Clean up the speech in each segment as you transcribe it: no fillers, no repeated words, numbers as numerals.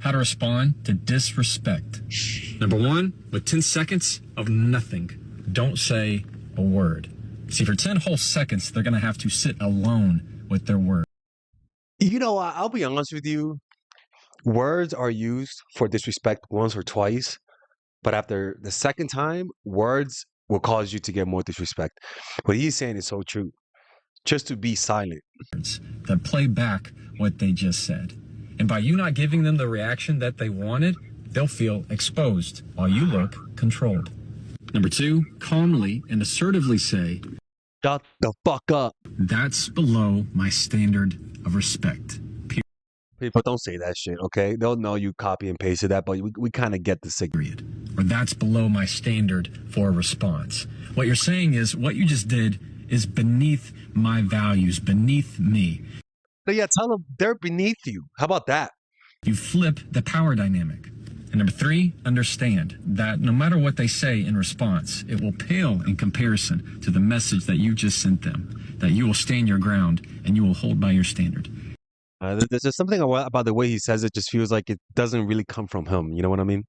How to respond to disrespect. Number one, with 10 seconds of nothing, don't say a word. See, for 10 whole seconds, they're going to have to sit alone with their word. You know, I'll be honest with you. Words are used for disrespect once or twice, but after the second time, words will cause you to get more disrespect. What he's saying is so true. Just to be silent. That play back what they just said. And by you not giving them the reaction that they wanted, they'll feel exposed while you look controlled. Number two, calmly and assertively say, "Shut the fuck up." That's below my standard of respect. People don't say that shit, okay? They'll know you copy and pasted that, but we kind of get the signal. Or that's below my standard for a response. What you're saying is what you just did is beneath my values, beneath me. But yeah, tell them they're beneath you. How about that? You flip the power dynamic. And number three, understand that no matter what they say in response, it will pale in comparison to the message that you just sent them, that you will stand your ground and you will hold by your standard. There's just something about the way he says it just feels like it doesn't really come from him. You know what I mean?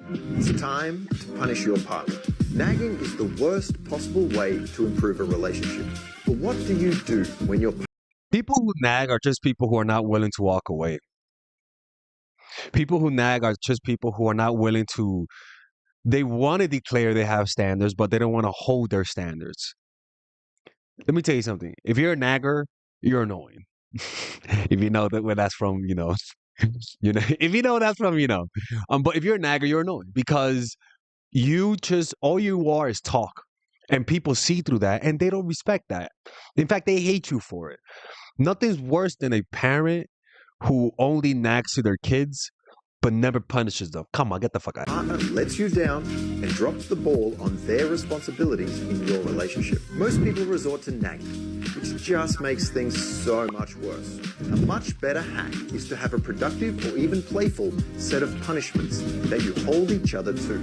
It's time to punish your partner. Nagging is the worst possible way to improve a relationship. But what do you do when your People who nag are just people who are not willing to walk away. People who nag are just people who are not willing to, they want to declare they have standards, but they don't want to hold their standards. Let me tell you something. If you're a nagger, you're annoying. If you know that where that's from, you know, if you know that's from, you know. But if you're a nagger, you're annoying because you just, all you are is talk. And people see through that and they don't respect that. In fact, they hate you for it. Nothing's worse than a parent who only nags to their kids but never punishes them. Come on, get the fuck out. partner lets you down and drops the ball on their responsibilities in your relationship. Most people resort to nagging, which just makes things so much worse. A much better hack is to have a productive or even playful set of punishments that you hold each other to.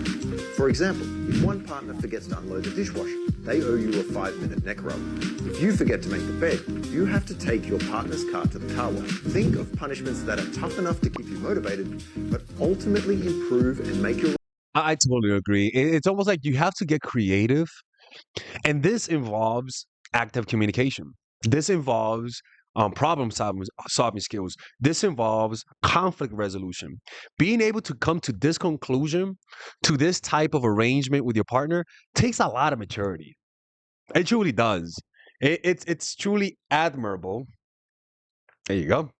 For example, if one partner forgets to unload the dishwasher, they owe you a 5-minute neck rub. If you forget to make the bed, you have to take your partner's car to the car wash. Think of punishments that are tough enough to keep you motivated, but ultimately improve and make your... I totally agree. It's almost like you have to get creative. And this involves active communication. This involves problem solving skills. This involves conflict resolution. Being able to come to this conclusion, to this type of arrangement with your partner, takes a lot of maturity. It truly does. It's truly admirable. There you go.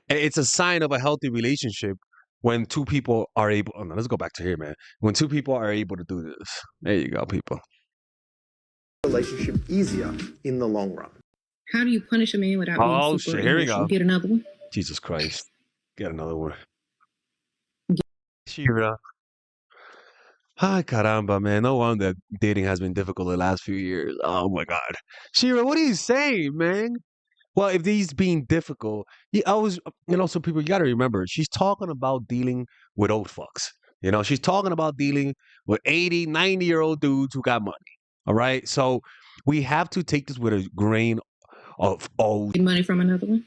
It's a sign of a healthy relationship when two people are able. Oh no, let's go back to here, man. When two people are able to do this. There you go, people. Relationship easier in the long run. How do you punish a man without being super shit, here we emotional? go. Get another one? Jesus Christ. Get another one. Shira. Ay, caramba, man. No wonder dating has been difficult the last few years. Oh my God. Shira, what are you saying, man? Well, if these being difficult, so people, you got to remember, she's talking about dealing with old fucks. You know, she's talking about dealing with 80, 90-year-old dudes who got money. All right. So we have to take this with a grain of old. Get money from another one.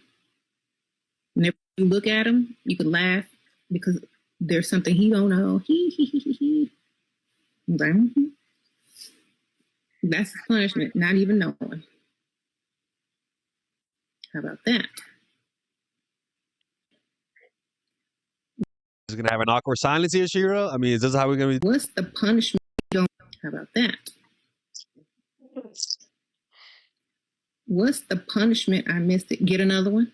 And if you look at him, you can laugh because there's something he don't know. That's his punishment, not even knowing. How about that? Is gonna have an awkward silence here, Shira? I mean, is this how we're gonna be? What's the punishment you don't? How about that? What's the punishment I missed it? Get another one?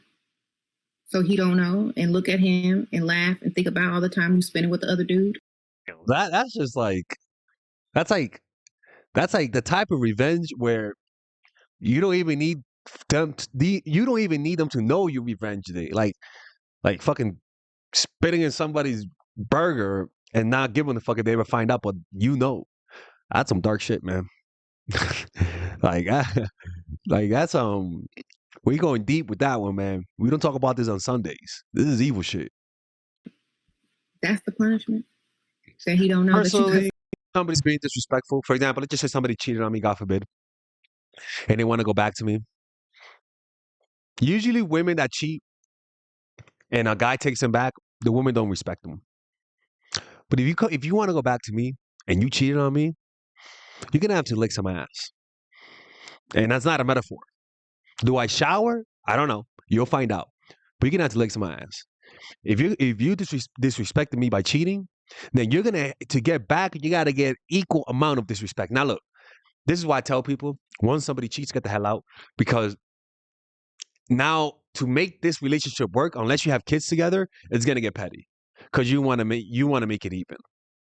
So he don't know and look at him and laugh and think about all the time you spending with the other dude? That's just like that's like the type of revenge where you don't even need them you don't even need them to know you revenge it. Like fucking spitting in somebody's burger and not giving a fuck if they ever find out, but you know. That's some dark shit, man. like that's we going deep with that one, man. We don't talk about this on Sundays. This is evil shit. That's the punishment. That he don't know. Personally, somebody's being disrespectful. For example, let's just say somebody cheated on me, God forbid, and they want to go back to me. Usually, women that cheat and a guy takes him back, the women don't respect him. But if you want to go back to me and you cheated on me, you're gonna have to lick some ass. And that's not a metaphor. Do I shower? I don't know. You'll find out. But you're gonna have to lick some ass. If you disrespected me by cheating, then you're gonna to get back, you gotta get equal amount of disrespect. Now look, this is why I tell people, once somebody cheats, get the hell out. Because now to make this relationship work, unless you have kids together, it's gonna get petty. Because you wanna make it even.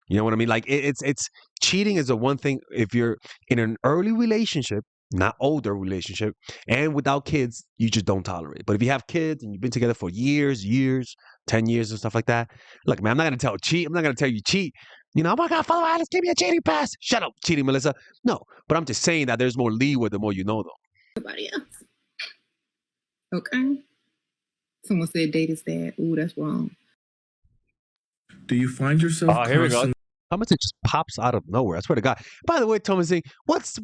You know what I mean? Like it's cheating is the one thing. If you're in an early relationship, not older relationship, and without kids, you just don't tolerate. But if you have kids and you've been together for years, 10 years and stuff like that, look, man, I'm not gonna tell you cheat. You know, oh my God, Father Alex, give me a cheating pass. Shut up, cheating Melissa. No, but I'm just saying that there's more leeway the more you know, though. Somebody else. Okay. Someone said date is bad. Ooh, that's wrong. Do you find yourself Here we go. constantly Thomason just pops out of nowhere. I swear to God. By the way, Thomason, what's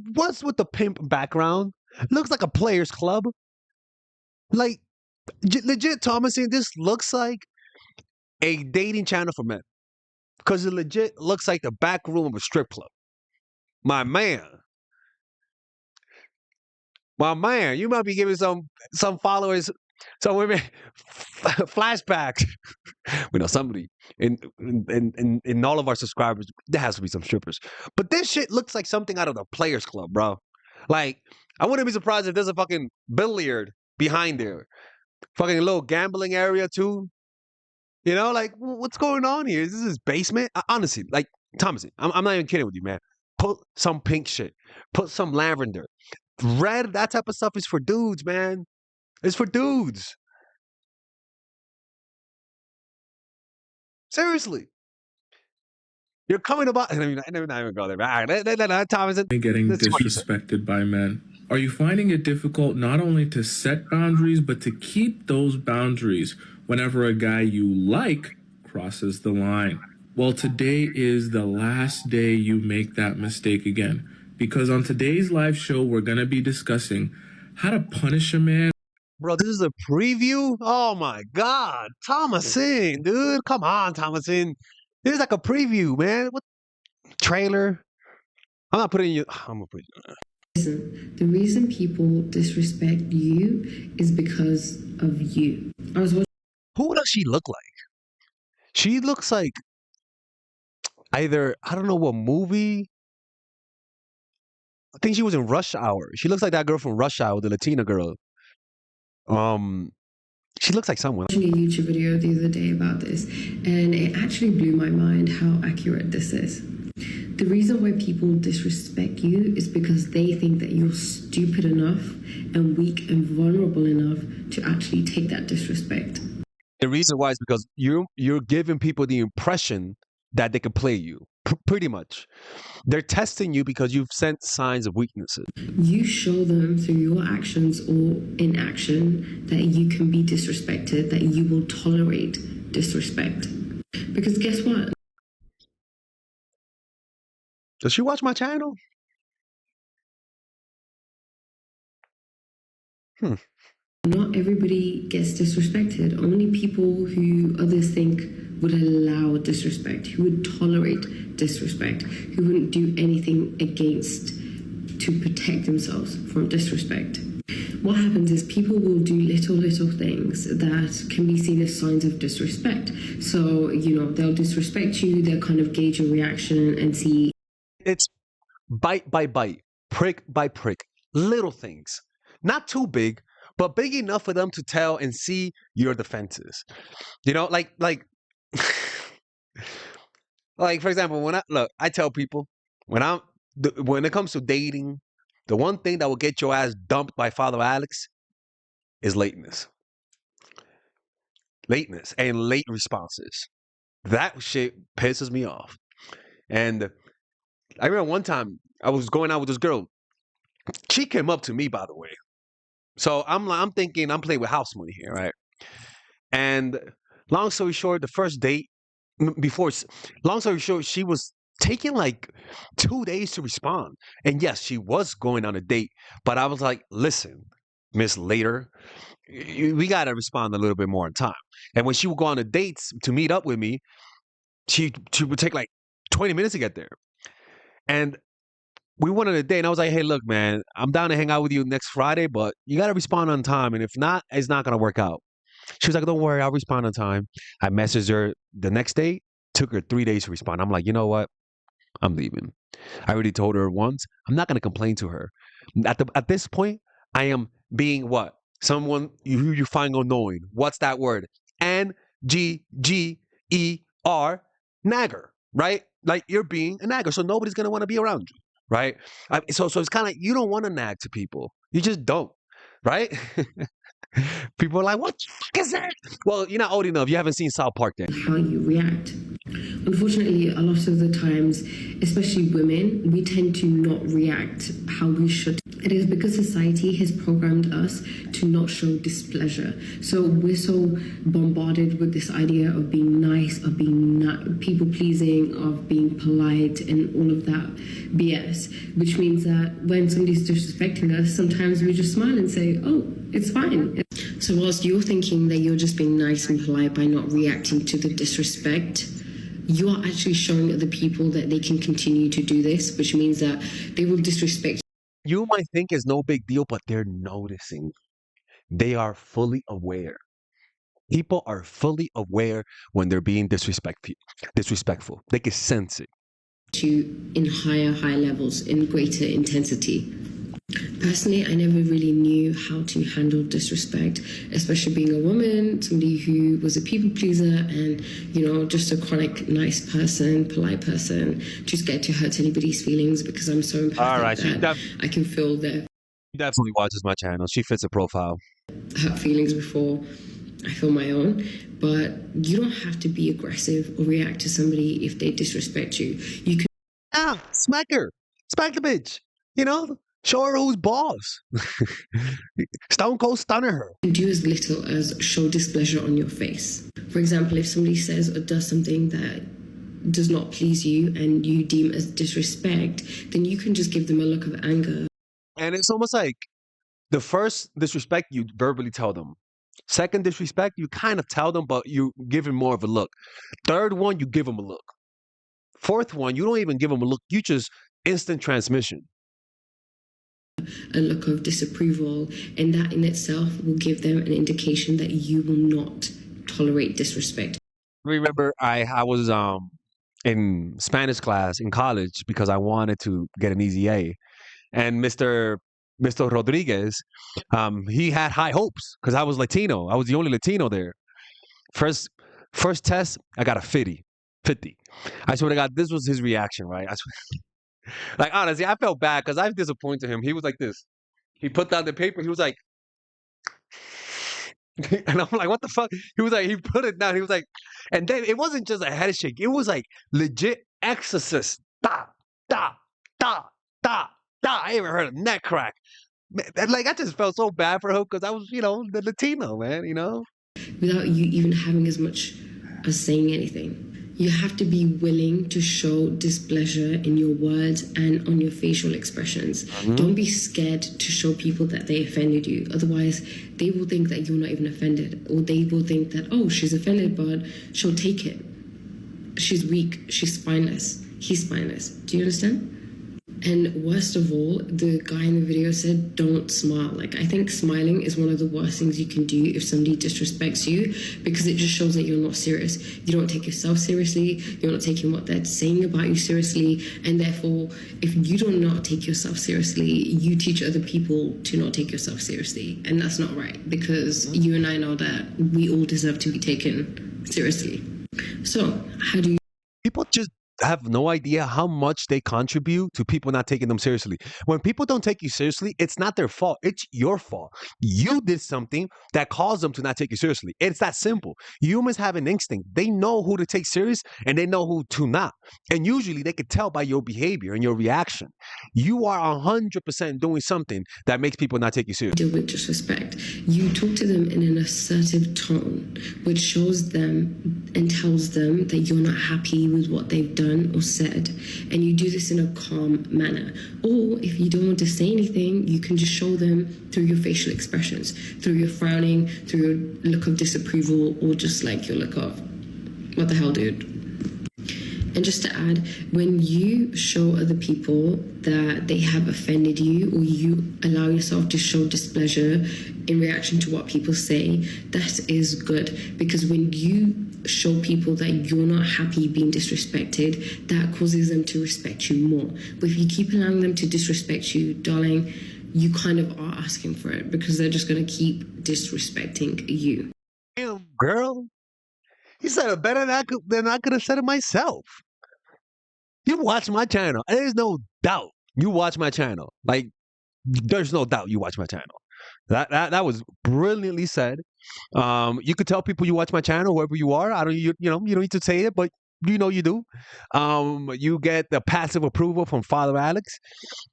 with the pimp background? Looks like a players club. Like, legit, Thomason, this looks like a dating channel for men. Because it legit looks like the back room of a strip club. My man, you might be giving some followers, some women flashbacks. We know somebody in all of our subscribers, there has to be some strippers. But this shit looks like something out of the Players Club, bro. Like, I wouldn't be surprised if there's a fucking billiard behind there. Fucking little gambling area too. You know, like, what's going on here? Is this his basement? Honestly, like, Thomason, I'm not even kidding with you, man. Put some pink shit. Put some lavender. Red, that type of stuff is for dudes, man. It's for dudes. Seriously. You're coming about. I mean, I never even go there. All right, Thomason. getting That's what you said. disrespected by men? Are you finding it difficult not only to set boundaries, but to keep those boundaries whenever a guy you like crosses the line? Well, today is the last day you make that mistake again. Because on today's live show, we're going to be discussing how to punish a man. Bro, this is a preview? Oh my God. Thomason, dude. Come on, Thomason. This is like a preview, man. What trailer? I'm not putting you. I'm gonna put you. Listen, the reason people disrespect you is because of you. I was watching. Who does she look like? She looks like either, I don't know what movie. I think she was in Rush Hour. She looks like that girl from Rush Hour, the Latina girl. She looks like someone. Watching a YouTube video the other day about this, and it actually blew my mind how accurate this is. The reason why people disrespect you is because they think that you're stupid enough and weak and vulnerable enough to actually take that disrespect. The reason why is because you're giving people the impression that they can play you. Pretty much. They're testing you because you've sent signs of weaknesses. You show them through your actions or inaction that you can be disrespected, that you will tolerate disrespect. Because guess what? Does she watch my channel? Not everybody gets disrespected. Only people who others think would allow disrespect, who would tolerate disrespect, who wouldn't do anything against to protect themselves from disrespect. What happens is people will do little things that can be seen as signs of disrespect. So, they'll disrespect you, they'll kind of gauge your reaction and see. It's bite by bite, prick by prick, little things. Not too big, but big enough for them to tell and see your defenses. Like for example, when I tell people when it comes to dating, the one thing that will get your ass dumped by Father Alex is lateness. Lateness and late responses. That shit pisses me off. And I remember one time I was going out with this girl. She came up to me, by the way. So I'm thinking I'm playing with house money here, right? And long story short, the first date she was taking like 2 days to respond. And yes, she was going on a date, but I was like, listen, Miss Later. We got to respond a little bit more in time. And when she would go on the dates to meet up with me, she would take like 20 minutes to get there. And we went on a date, and I was like, hey, look, man, I'm down to hang out with you next Friday, but you got to respond on time. And if not, it's not going to work out. She was like, don't worry, I'll respond on time. I messaged her the next day. Took her 3 days to respond. I'm like, you know what? I'm leaving. I already told her once. I'm not going to complain to her. At this point, I am being what? Someone who you find annoying. What's that word? N-G-G-E-R, nagger, right? Like you're being a nagger, so nobody's gonna want to be around you, right? So it's kind of like you don't want to nag to people. You just don't, right? People are like, what the fuck is that? Well, you're not old enough. You haven't seen South Park then. How you react. Unfortunately, a lot of the times, especially women, we tend to not react how we should. It is because society has programmed us to not show displeasure. So we're so bombarded with this idea of being nice, of being people-pleasing, of being polite, and all of that BS, which means that when somebody's disrespecting us, sometimes we just smile and say, oh, it's fine. So whilst you're thinking that you're just being nice and polite by not reacting to the disrespect, you are actually showing other people that they can continue to do this, which means that they will disrespect. You might think it's no big deal, but they're noticing. They are fully aware. People are fully aware when they're being disrespectful. They can sense it. In high levels, in greater intensity. Personally, I never really knew how to handle disrespect, especially being a woman, somebody who was a people pleaser and, just a chronic nice person, polite person, too scared to hurt anybody's feelings because I'm so empathic that I can feel their She definitely watches my channel. She fits a profile. hurt feelings before I feel my own. But you don't have to be aggressive or react to somebody if they disrespect you. You can Smack her. Smack the bitch. Show her who's boss. Stone Cold Stunner her. do as little as show displeasure on your face. For example, if somebody says or does something that does not please you and you deem as disrespect, then you can just give them a look of anger. And it's almost like the first disrespect, you verbally tell them. Second disrespect, you kind of tell them, but you give them more of a look. Third one, you give them a look. Fourth one, you don't even give them a look. You just instant transmission. A look of disapproval, and that in itself will give them an indication that you will not tolerate disrespect. Remember, I was in Spanish class in college because I wanted to get an easy A, and Mr. Rodriguez, he had high hopes because I was Latino. I was the only Latino there. First test, I got a 50. I swear to God, this was his reaction, right? Like, honestly, I felt bad because I disappointed him. He was like this. He put down the paper. He was like, and I'm like, what the fuck? He was like, he put it down. He was like, and then it wasn't just a head shake. It was like legit exorcist. Da, da, da, da, da. I even heard a neck crack. Man, like, I just felt so bad for him because I was, the Latino, man, Without you even having as much as saying anything. You have to be willing to show displeasure in your words and on your facial expressions. Mm-hmm. Don't be scared to show people that they offended you. Otherwise, they will think that you're not even offended. Or they will think that, oh, she's offended, but she'll take it. She's weak. She's spineless. He's spineless. Do you understand? And worst of all, the guy in the video said, don't smile. Like, I think smiling is one of the worst things you can do if somebody disrespects you, because it just shows that you're not serious. You don't take yourself seriously. You're not taking what they're saying about you seriously. And therefore, if you do not take yourself seriously, you teach other people to not take yourself seriously. And that's not right, because you and I know that we all deserve to be taken seriously. So how do you... People just have no idea how much they contribute to people not taking them seriously. When people don't take you seriously, it's not their fault. It's your fault. You did something that caused them to not take you seriously. It's that simple. Humans have an instinct. They know who to take serious and they know who to not. And usually they can tell by your behavior and your reaction. You are 100% doing something that makes people not take you seriously. Deal with disrespect. You talk to them in an assertive tone, which shows them and tells them that you're not happy with what they've done done or said, and you do this in a calm manner. Or if you don't want to say anything, you can just show them through your facial expressions, through your frowning, through your look of disapproval, or just like your look of, what the hell, dude? And just to add, when you show other people that they have offended you, or you allow yourself to show displeasure in reaction to what people say, that is good. Because when you show people that you're not happy being disrespected, that causes them to respect you more. But if you keep allowing them to disrespect you, darling, you kind of are asking for it, because they're just going to keep disrespecting you. Damn, girl. You said it better than I could have said it myself. You watch my channel. There's no doubt you watch my channel. Like, there's no doubt you watch my channel. That was brilliantly said. You could tell people you watch my channel, wherever you are. You don't need to say it, but you know you do. You get the passive approval from Father Alex.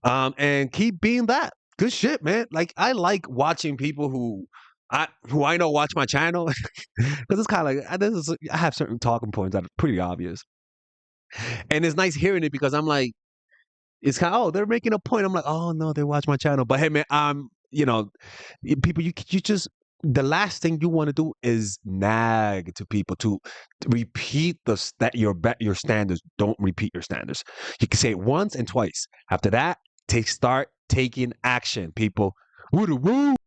And keep being that. Good shit, man. Like, I like watching people who I know watch my channel, because it's kind of like I have certain talking points that are pretty obvious. And it's nice hearing it, because I'm like, it's kind of, oh, they're making a point. I'm like, oh no, they watch my channel. But hey, man, people, you just, the last thing you want to do is nag to people to repeat your standards. Don't repeat your standards. You can say it once and twice. After that, start taking action, people. Woo-da-woo.